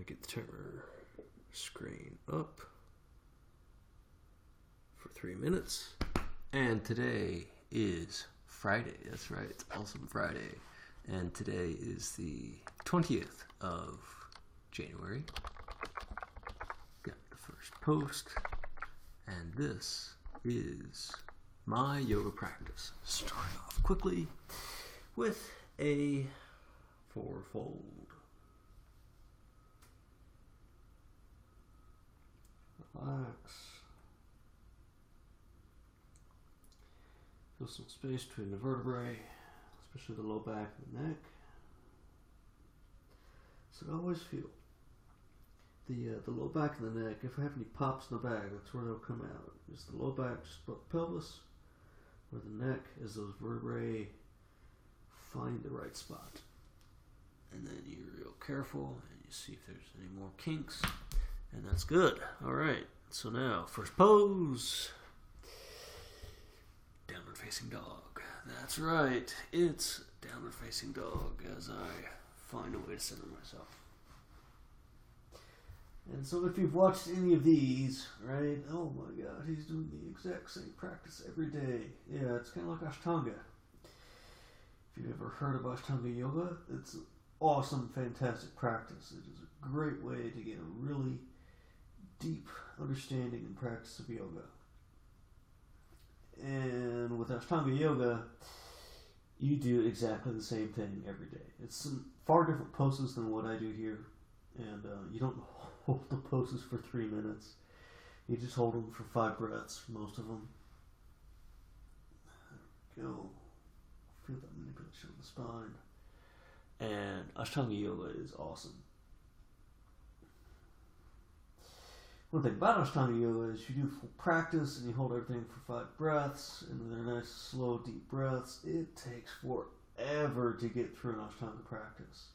me get the timer screen up for 3 minutes. And today is Friday. That's right, it's Awesome Friday. And today is the 20th of January. Got the first post. And this is my yoga practice. Starting off quickly with a fourfold. Relax. Feel some space between the vertebrae, especially the low back and the neck. So always feel the low back and the neck. If I have any pops in the back, that's where they'll come out. Just the low back, just above the pelvis, where the neck is those vertebrae find the right spot. And then you're real careful and you see if there's any more kinks. And that's good. Alright, so now, first pose. Downward facing dog. That's right, it's downward facing dog as I find a way to center myself. And so if you've watched any of these, right, oh my god, he's doing the exact same practice every day. Yeah, it's kind of like Ashtanga. If you've ever heard of Ashtanga yoga, it's an awesome, fantastic practice. It is a great way to get a really deep understanding and practice of yoga. And with Ashtanga yoga, you do exactly the same thing every day. It's some far different poses than what I do here. And you don't hold the poses for 3 minutes. You just hold them for 5 breaths, most of them. There we go. Feel that manipulation of the spine. And Ashtanga yoga is awesome. One thing about Ashtanga yoga is you do full practice and you hold everything for 5 breaths, and they're nice, slow, deep breaths. It takes forever to get through an Ashtanga practice.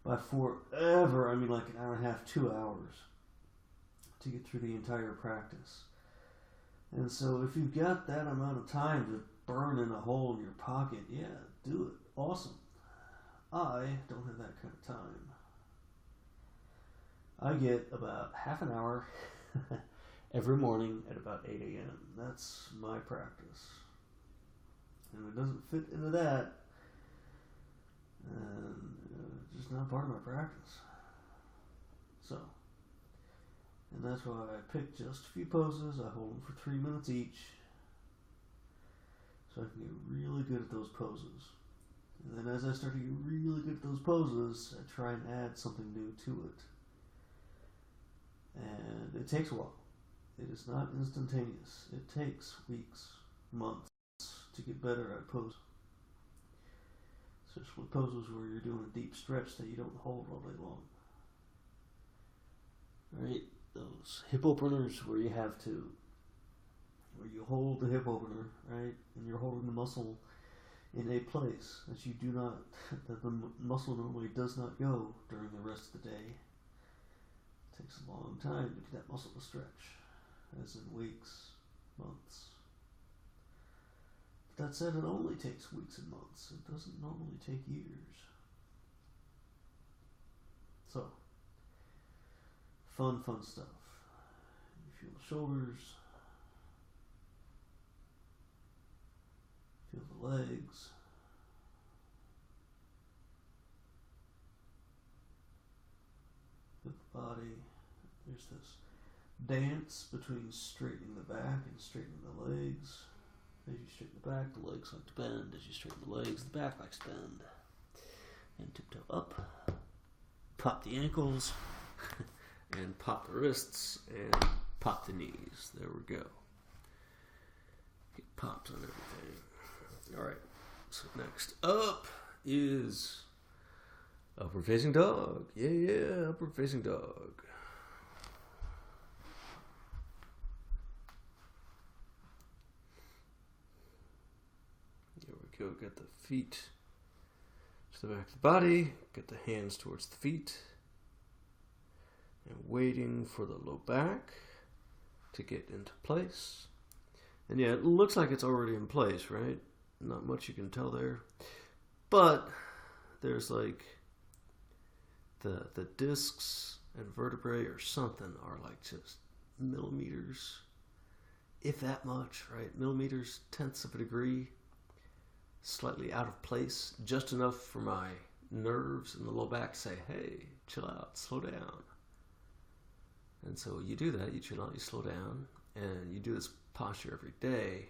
By forever, I mean like an hour and a half, 2 hours to get through the entire practice. And so if you've got that amount of time to burn in a hole in your pocket, yeah, do it. Awesome. I don't have that kind of time. I get about half an hour every morning at about 8 a.m. That's my practice. And if it doesn't fit into that, it's just not part of my practice. So, and that's why I pick just a few poses. I hold them for 3 minutes each, so I can get really good at those poses. And then as I start to get really good at those poses, I try and add something new to it. And it takes a while. It is not instantaneous. It takes weeks, months to get better at poses. Especially poses where you're doing a deep stretch that you don't hold all day long. Right? Those hip openers where you hold the hip opener, right? And you're holding the muscle in a place that you do not, that the muscle normally does not go during the rest of the day. It takes a long time to get that muscle to stretch, as in weeks, months. But that said, it only takes weeks and months. It doesn't normally take years. So, fun stuff. You feel the shoulders, feel the legs, feel the body. There's this dance between straightening the back and straightening the legs. As you straighten the back, the legs like to bend. As you straighten the legs, the back likes to bend. And tiptoe up. Pop the ankles. And pop the wrists. And pop the knees. There we go. Get pops on everything. Alright. So next up is upward facing dog. Yeah, upward facing dog. Go get the feet to the back of the body, get the hands towards the feet, and waiting for the low back to get into place. And yeah, it looks like it's already in place, right? Not much you can tell there. But there's like the discs and vertebrae or something are like just millimeters, if that much, right? Millimeters, tenths of a degree, slightly out of place, just enough for my nerves in the low back to say, hey, chill out, slow down. And so you do that, you chill out, you slow down, and you do this posture every day,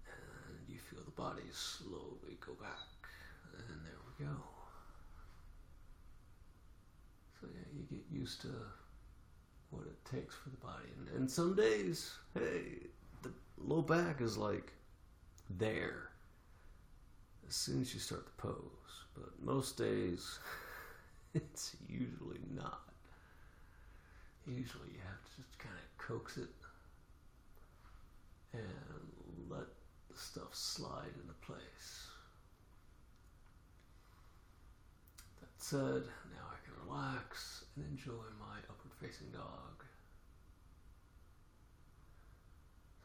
and you feel the body slowly go back. And there we go. So yeah, you get used to what it takes for the body. And some days, hey, the low back is like there as soon as you start the pose. But most days, it's usually not. Usually you have to just kind of coax it and let the stuff slide into place. That said, now I can relax and enjoy my upward facing dog.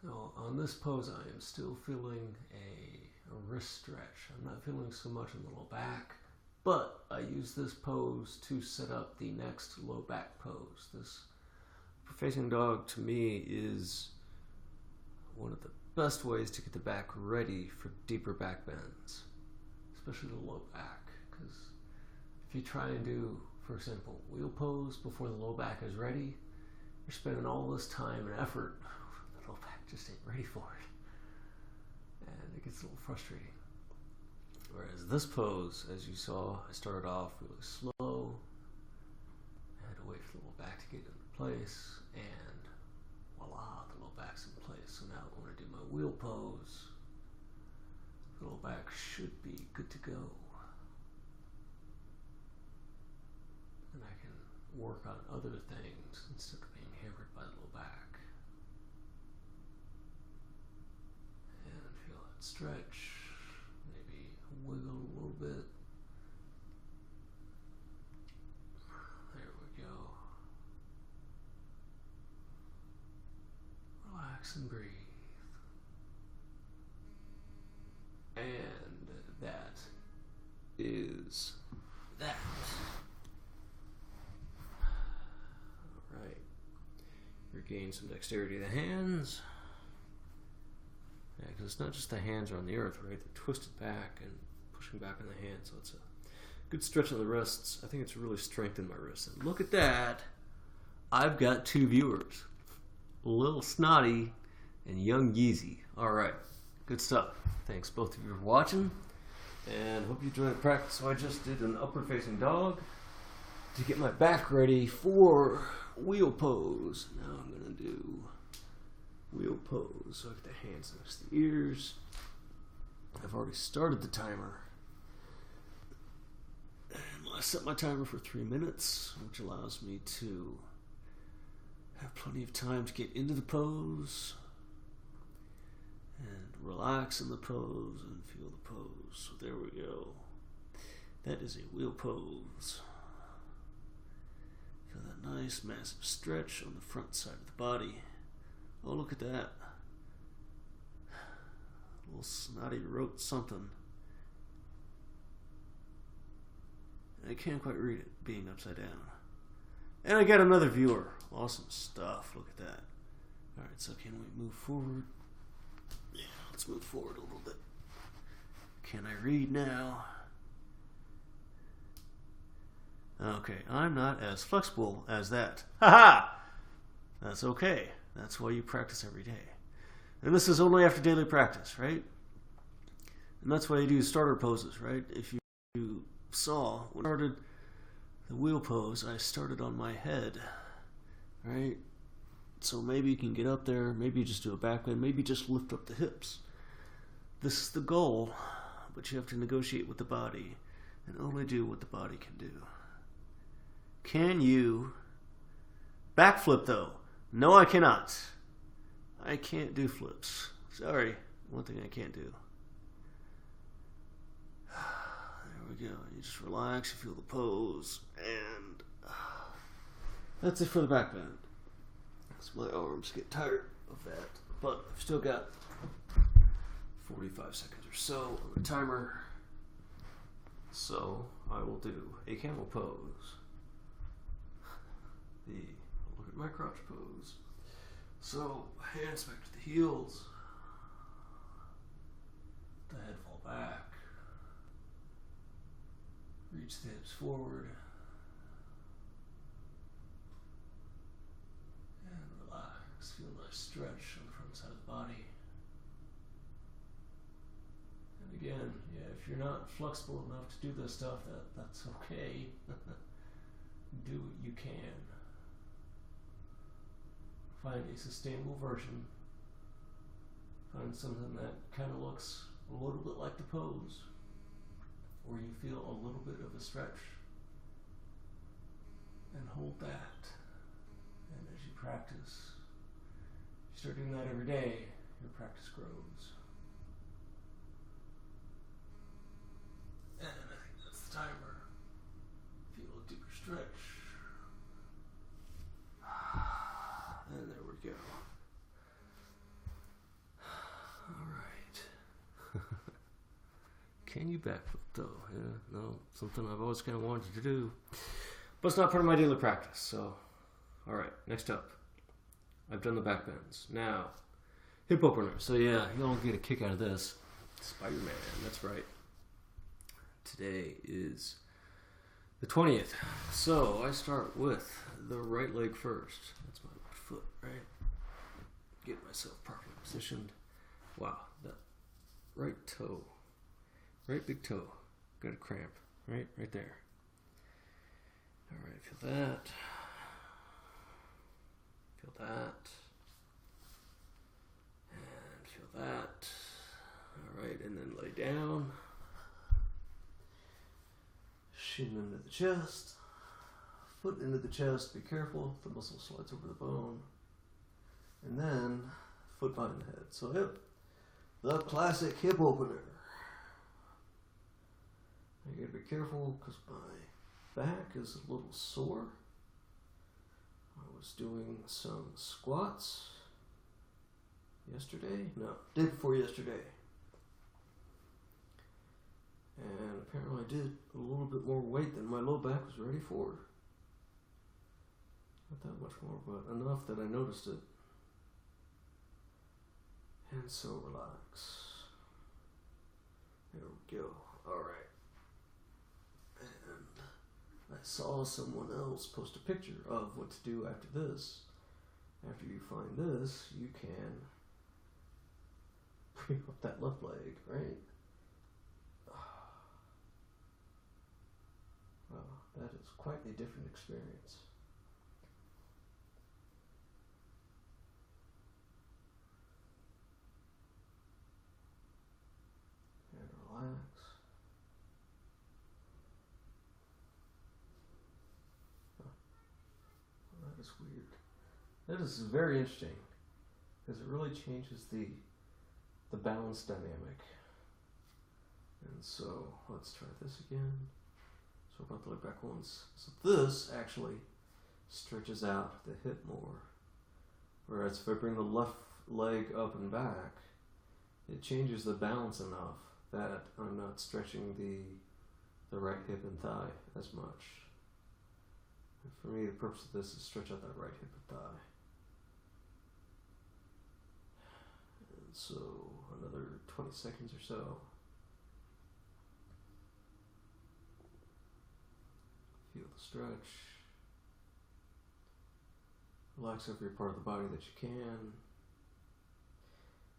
So on this pose I am still feeling a wrist stretch. I'm not feeling so much in the low back, but I use this pose to set up the next low back pose. This upward facing dog to me is one of the best ways to get the back ready for deeper back bends, especially the low back, because if you try and do, for example, wheel pose before the low back is ready, you're spending all this time and effort, the low back just ain't ready for it, and it gets a little frustrating. Whereas this pose, as you saw, I started off really slow, I had to wait for the low back to get into place, and voila, the low back's in place. So now when I do my wheel pose, the low back should be good to go. And I can work on other things instead of being hampered by the low back. And feel that stretch, maybe wiggle a little bit. There we go. Relax and breathe. And that is that. Alright. Regain some dexterity of the hands. Yeah, because it's not just the hands are on the earth, right? They're twisted back and pushing back on the hands, so it's a good stretch on the wrists. I think it's really strengthened my wrists. And look at that. I've got 2 viewers. Little Snotty and Young Yeezy. Alright. Good stuff. Thanks both of you for watching. And hope you enjoyed the practice. So I just did an upward facing dog to get my back ready for wheel pose. Now I'm going to do wheel pose. So I get the hands next to the ears. I've already started the timer. And I set my timer for 3 minutes, which allows me to have plenty of time to get into the pose and relax in the pose and feel the pose. So there we go. That is a wheel pose. Feel that nice massive stretch on the front side of the body. Oh, look at that. Little Snotty wrote something. I can't quite read it, being upside down. And I got another viewer. Awesome stuff. Look at that. Alright, so can we move forward? Yeah, let's move forward a little bit. Can I read now? Okay, I'm not as flexible as that. Haha! That's okay. That's why you practice every day. And this is only after daily practice, right? And that's why you do starter poses, right? If you saw, when I started the wheel pose, I started on my head, right? So maybe you can get up there, maybe you just do a back bend, maybe just lift up the hips. This is the goal, but you have to negotiate with the body and only do what the body can do. Can you backflip though? No, I cannot. I can't do flips. Sorry, one thing I can't do. There we go. You just relax, you feel the pose, and that's it for the back bend. So my arms get tired of that, but I've still got 45 seconds or so on the timer. So I will do a camel pose. Look at my crotch pose. So hands back to the heels. The head fall back. Reach the hips forward. And relax. Feel a nice stretch on the front side of the body. And again, yeah, if you're not flexible enough to do this stuff, that's okay. Do what you can. Find a sustainable version. Find something that kind of looks a little bit like the pose, where you feel a little bit of a stretch, and hold that. And as you practice, you start doing that every day, your practice grows. And I think that's the timer. Feel a deeper stretch. And there we go. Alright. Can you backflip though? Yeah, no, something I've always kind of wanted to do. But it's not part of my daily practice, so. Alright, next up. I've done the back bends. Now, hip opener. So yeah, you'll get a kick out of this. Spider-Man, that's right. Today is the 20th. So I start with the right leg first. That's my left foot, right? Get myself properly positioned. Wow, that right toe, right big toe, got a cramp, right there. All right, feel that. Feel that. And feel that. All right, and then lay down. Shin into the chest. Foot into the chest. Be careful. The muscle slides over the bone. And then foot behind the head. So hip. The classic hip opener. I gotta be careful because my back is a little sore. I was doing some squats yesterday. No, day before yesterday. And apparently I did a little bit more weight than my low back was ready for. Not that much more, but enough that I noticed it. And so relax. There we go. Alright. And I saw someone else post a picture of what to do after this. After you find this, you can bring up that left leg, right? Wow, that is quite a different experience. And relax. Oh, that is weird. That is very interesting because it really changes the balance dynamic. And so let's try this again. So we're about to look back once. So this actually stretches out the hip more. Whereas if I bring the left leg up and back, it changes the balance enough that I'm not stretching the right hip and thigh as much. And for me, the purpose of this is stretch out that right hip and thigh. And so another 20 seconds or so. Feel the stretch. Relax every part of the body that you can.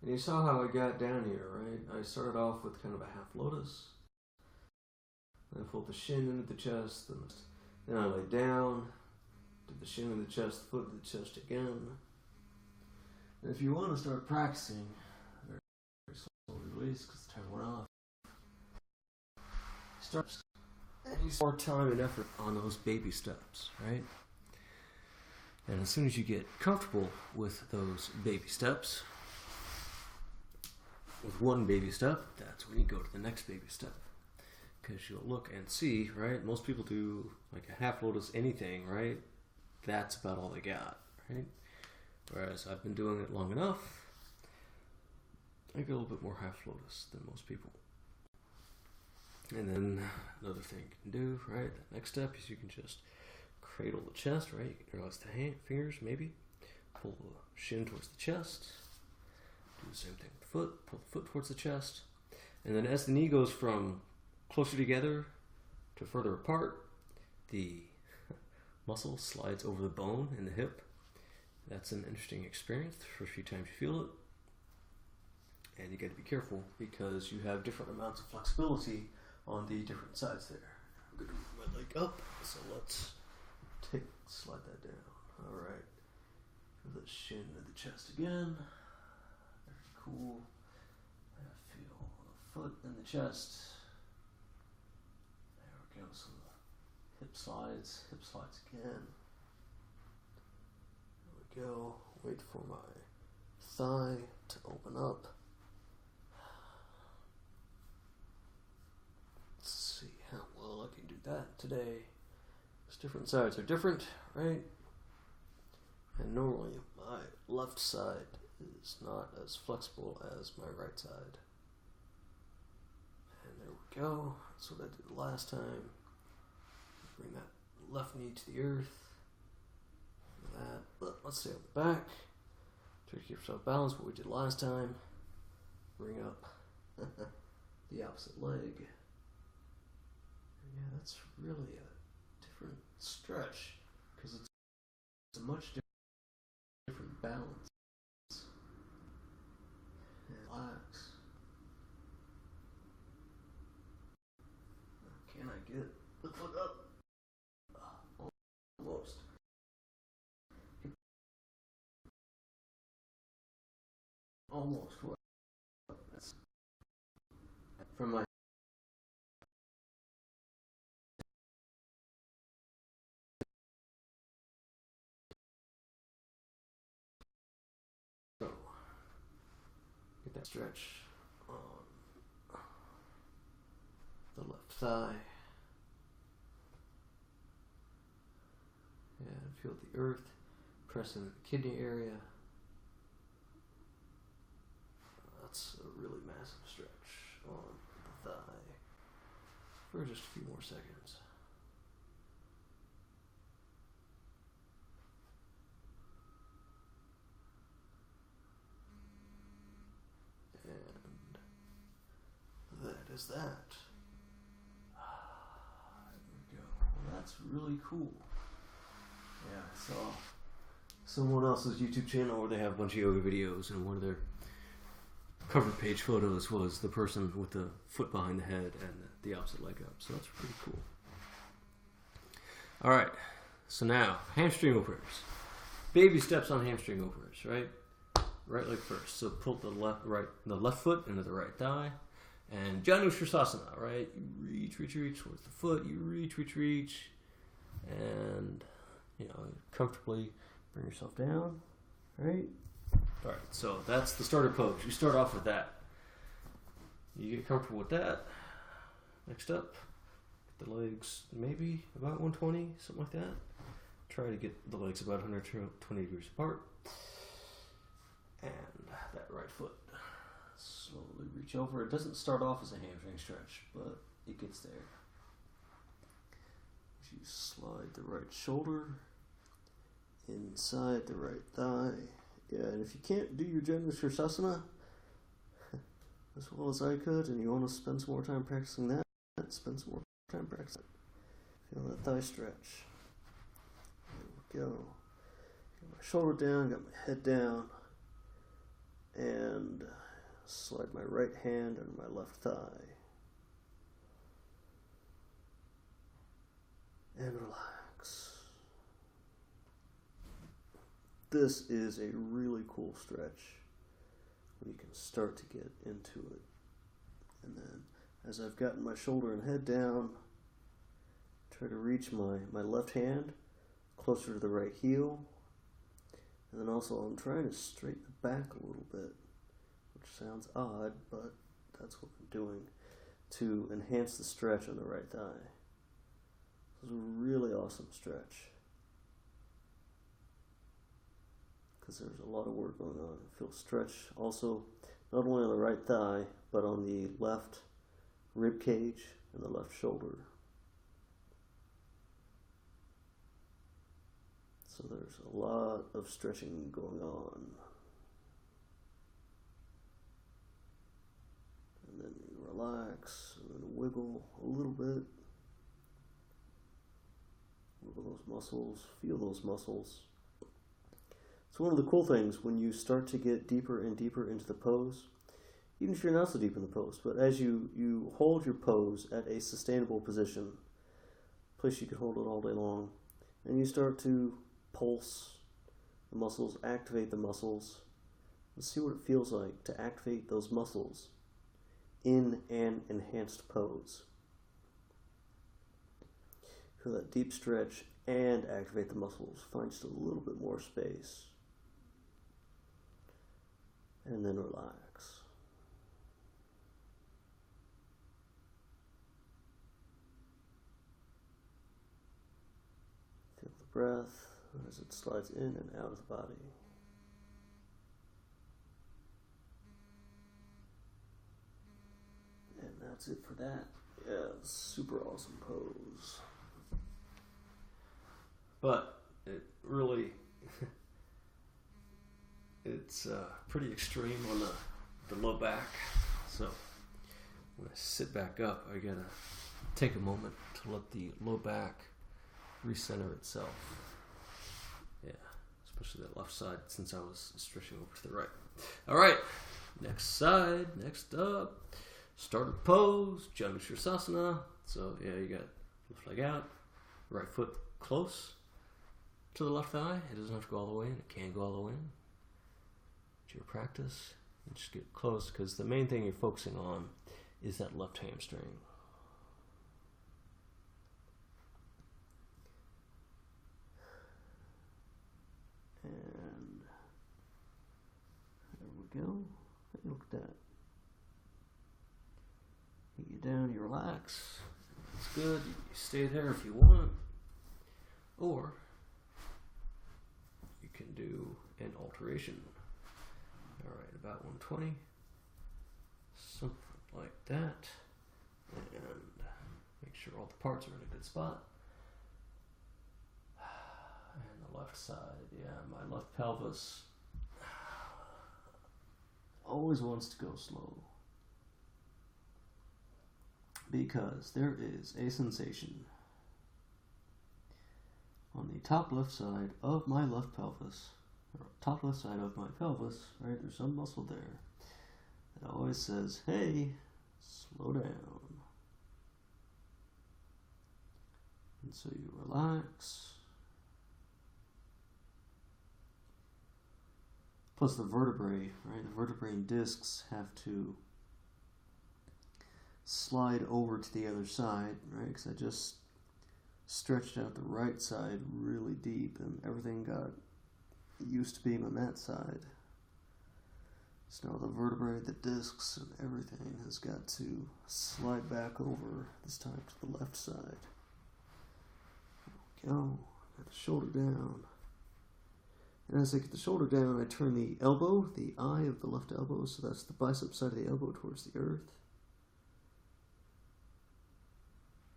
And you saw how I got down here, right? I started off with kind of a half lotus. Then I pulled the shin into the chest. Then I laid down. Did the shin into the chest, foot into the chest again. And if you want to start practicing, very slowly release because the timer went off. Start. And you spend more time and effort on those baby steps, right? And as soon as you get comfortable with those baby steps, with one baby step, that's when you go to the next baby step. Because you'll look and see, right? Most people do like a half lotus anything, right? That's about all they got, right? Whereas I've been doing it long enough, I get a little bit more half lotus than most people. And then another thing you can do, right? The next step is you can just cradle the chest, right? Relax the fingers, maybe. Pull the shin towards the chest. Do the same thing with the foot. Pull the foot towards the chest. And then as the knee goes from closer together to further apart, the muscle slides over the bone in the hip. That's an interesting experience. The first few times you feel it. And you got to be careful because you have different amounts of flexibility on the different sides there. I'm going to move my leg up, so let's slide that down. All right. Feel the shin and the chest again. Very cool. I feel the foot and the chest. There we go. So the hip slides again. There we go. Wait for my thigh to open up. Let's see how well I can do that today. Because different sides are different, right? And normally my left side is not as flexible as my right side. And there we go. That's what I did last time. Bring that left knee to the earth. That. But let's stay on the back. Try to keep yourself balanced. What we did last time. Bring up the opposite leg. Yeah, that's really a different stretch because it's a much different balance. Relax. Can I get the foot up? Almost. Almost. That's from my so get that stretch on the left thigh. And feel the earth pressing the kidney area. That's a really massive stretch on the thigh for just a few more seconds. And that is that. There we go. Well, that's really cool. Yeah, I saw someone else's YouTube channel where they have a bunch of yoga videos, and one of their cover page photos was the person with the foot behind the head and the opposite leg up. So that's pretty cool. All right. So now, hamstring openers. Baby steps on hamstring openers, right? Right leg first. So pull the left foot into the right thigh. And Janu Shirsasana, right? You reach towards the foot. You reach. And, comfortably bring yourself down, right? All right, so that's the starter pose. You start off with that. You get comfortable with that. Next up, the legs maybe about 120, something like that. Try to get the legs about 120 degrees apart. And that right foot. Slowly reach over. It doesn't start off as a hamstring stretch, but it gets there. You slide the right shoulder inside the right thigh. Yeah, and if you can't do your Janu Shirsasana as well as I could, and you want to spend some more time practicing that, spend some more time practicing. Feel that thigh stretch. There we go. Got my shoulder down, got my head down, and slide my right hand under my left thigh. And relax. This is a really cool stretch when you can start to get into it. And then as I've gotten my shoulder and head down, try to reach my left hand closer to the right heel. And then also I'm trying to straighten the back a little bit, which sounds odd, but that's what I'm doing to enhance the stretch on the right thigh. This is a really awesome stretch because there's a lot of work going on. I feel stretch also not only on the right thigh but on the left rib cage and the left shoulder. So there's a lot of stretching going on. And then you relax, and then wiggle a little bit. Wiggle those muscles, feel those muscles. So one of the cool things when you start to get deeper and deeper into the pose, even if you're not so deep in the pose, but as you hold your pose at a sustainable position, a place you can hold it all day long, and you start to pulse the muscles, activate the muscles, and see what it feels like to activate those muscles in an enhanced pose. Feel that deep stretch and activate the muscles. Find just a little bit more space. And then relax. Feel the breath as it slides in and out of the body. And that's it for that. Yeah, super awesome pose. But it really, it's pretty extreme on the low back. So when I sit back up, I gotta take a moment to let the low back recenter itself. Yeah, especially that left side since I was stretching over to the right. All right, next side, next up. Starter pose, Janushirasana. So yeah, you got left leg out, right foot close to the left thigh. It doesn't have to go all the way in. It can go all the way in. It's your practice. And just get close because the main thing you're focusing on is that left hamstring. And there we go. Hey, look at that. You get down, you relax. It's good. You stay there if you want. Or you can do an alteration. Alright, about 120. Something like that. And make sure all the parts are in a good spot. And the left side, yeah, my left pelvis always wants to go slow. Because there is a sensation on the top left side of my left pelvis, or top left side of my pelvis, right? There's some muscle there that always says, hey, slow down. And so you relax. Plus the vertebrae, right? The vertebrae and discs have to slide over to the other side, right? Because I just stretched out the right side really deep and everything got used to being on that side. So now the vertebrae, the discs, and everything has got to slide back over, this time to the left side. There we go. Get the shoulder down. And as I get the shoulder down, I turn the elbow, the eye of the left elbow, so that's the bicep side of the elbow, towards the earth.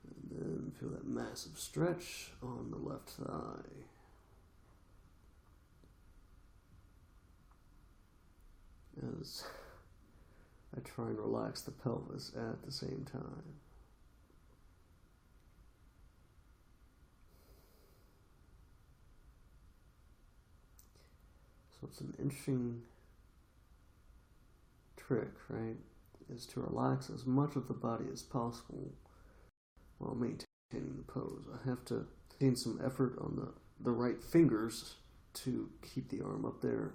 And then feel that massive stretch on the left thigh. As I try and relax the pelvis at the same time. So it's an interesting trick, right? Is to relax as much of the body as possible while maintaining the pose. I have to maintain some effort on the right fingers to keep the arm up there.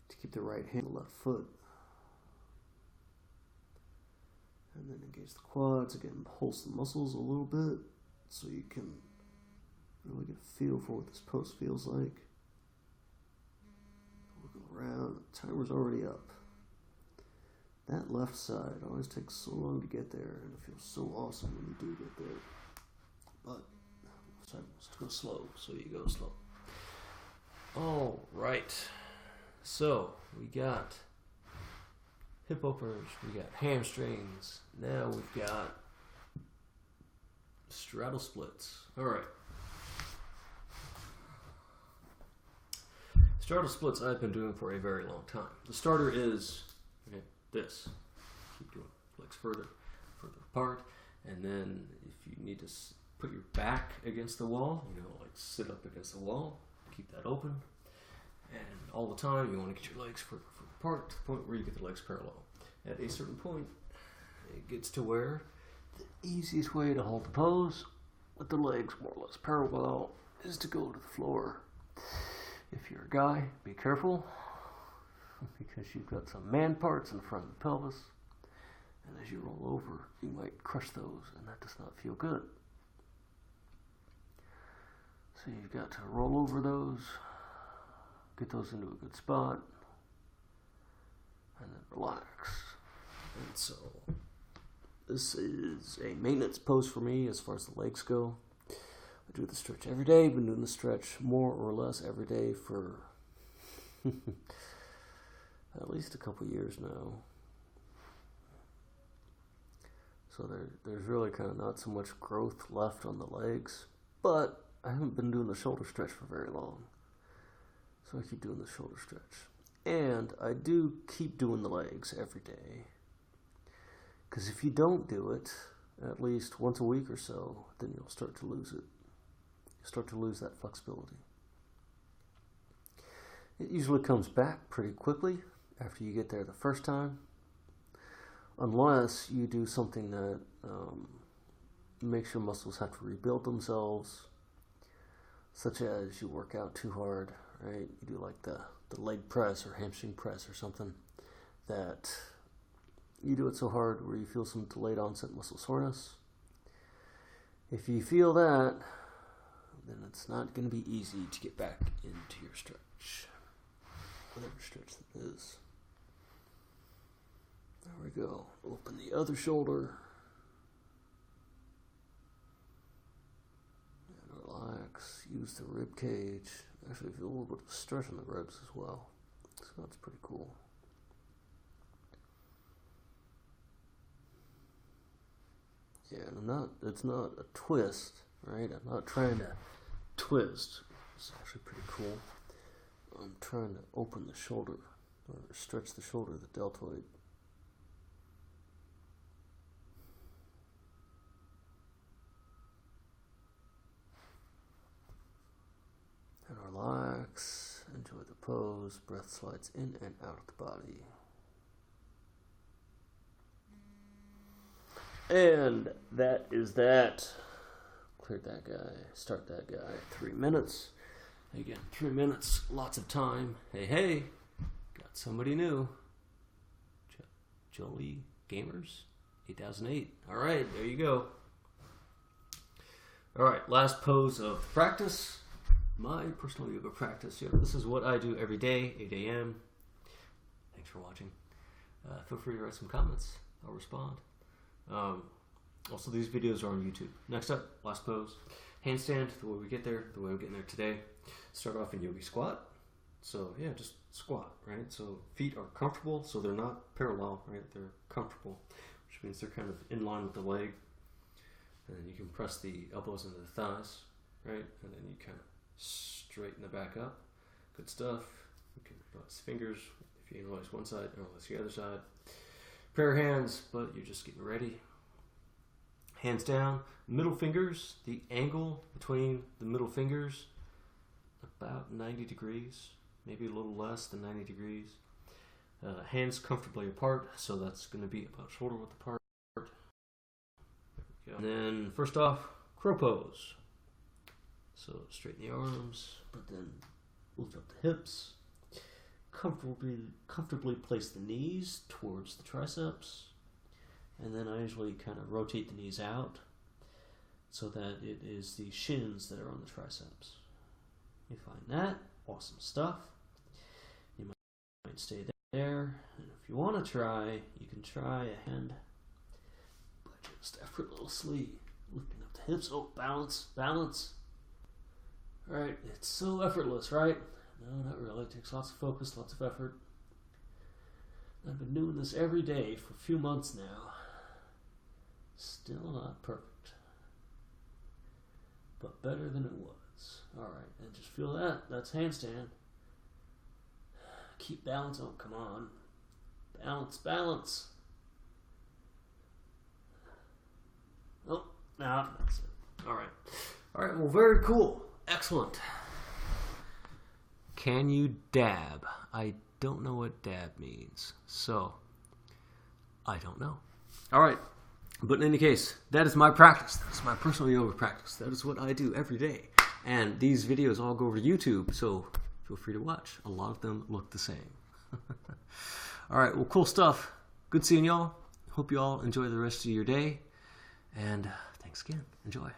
To keep the right hand on the left foot. And then engage the quads. Again, pulse the muscles a little bit so you can really get a feel for what this pose feels like. Look around. The timer's already up. That left side always takes so long to get there, and it feels so awesome when you do get there. But left side wants to go slow, so you go slow. All right. So we got hip openers, we got hamstrings. Now we've got straddle splits. All right. Straddle splits I've been doing for a very long time. The starter is this. Keep doing legs further apart, and then if you need to put your back against the wall, like sit up against the wall, keep that open, and all the time you want to get your legs further apart to the point where you get the legs parallel. At a certain point, it gets to where the easiest way to hold the pose with the legs more or less parallel is to go to the floor. If you're a guy, be careful, because you've got some man parts in front of the pelvis, and as you roll over, you might crush those, and that does not feel good. So you've got to roll over those, get those into a good spot, and then relax. And so this is a maintenance pose for me as far as the legs go. I do the stretch every day. I've been doing the stretch more or less every day for at least a couple years now. So there's really kind of not so much growth left on the legs, but I haven't been doing the shoulder stretch for very long. So I keep doing the shoulder stretch. And I do keep doing the legs every day. Because if you don't do it at least once a week or so, then you'll start to lose it. You start to lose that flexibility. It usually comes back pretty quickly after you get there the first time, unless you do something that makes your muscles have to rebuild themselves, such as you work out too hard, right? You do like the leg press or hamstring press or something, that you do it so hard where you feel some delayed onset muscle soreness. If you feel that, then it's not going to be easy to get back into your stretch, whatever stretch that is. There we go. Open the other shoulder. And relax. Use the rib cage. Actually feel a little bit of stretch in the ribs as well. So that's pretty cool. Yeah, and it's not a twist, right? I'm not trying to twist. It's actually pretty cool. I'm trying to open the shoulder, or stretch the shoulder, the deltoid. And relax, enjoy the pose, breath slides in and out of the body. And that is that. Cleared that guy, start that guy. 3 minutes. Again, 3 minutes, lots of time. Hey, got somebody new. Jolie Gamers, 8008. All right, there you go. All right, last pose of practice. My personal yoga practice. This is what I do every day, 8 a.m. Thanks for watching. Feel free to write some comments. I'll respond. Also, these videos are on YouTube. Next up, last pose. Handstand, the way we get there, the way I'm getting there today. Start off in yogi squat. So, yeah, just squat, right? So, feet are comfortable, so they're not parallel, right? They're comfortable, which means they're kind of in line with the leg. And then you can press the elbows into the thighs, right? And then you kind of straighten the back up. Good stuff. You can release fingers if you release one side, or release the other side. Prayer hands, but you're just getting ready. Hands down, middle fingers, the angle between the middle fingers, about 90 degrees, maybe a little less than 90 degrees. Hands comfortably apart, so that's going to be about shoulder width apart. There we go. And then first off, crow pose. So straighten the arms, but then lift up the hips. Comfortably place the knees towards the triceps. And then I usually kind of rotate the knees out so that it is the shins that are on the triceps. You find that, awesome stuff. You might stay there. And if you want to try, you can try a hand by just effortlessly lifting up the hips. Oh, balance, balance. All right, it's so effortless, right? No, not really. It takes lots of focus, lots of effort. I've been doing this every day for a few months now. Still not perfect, but better than it was. Alright, and just feel that. That's handstand. Keep balance. Oh, come on. Balance, balance. Oh, no, that's it. Alright. Alright, well, very cool. Excellent. Can you dab? I don't know what dab means, so I don't know. Alright, but in any case, that is my practice. That's my personal yoga practice. That is what I do every day. And these videos all go over to YouTube, so feel free to watch. A lot of them look the same. Alright, well, cool stuff. Good seeing y'all. Hope you all enjoy the rest of your day. And thanks again. Enjoy.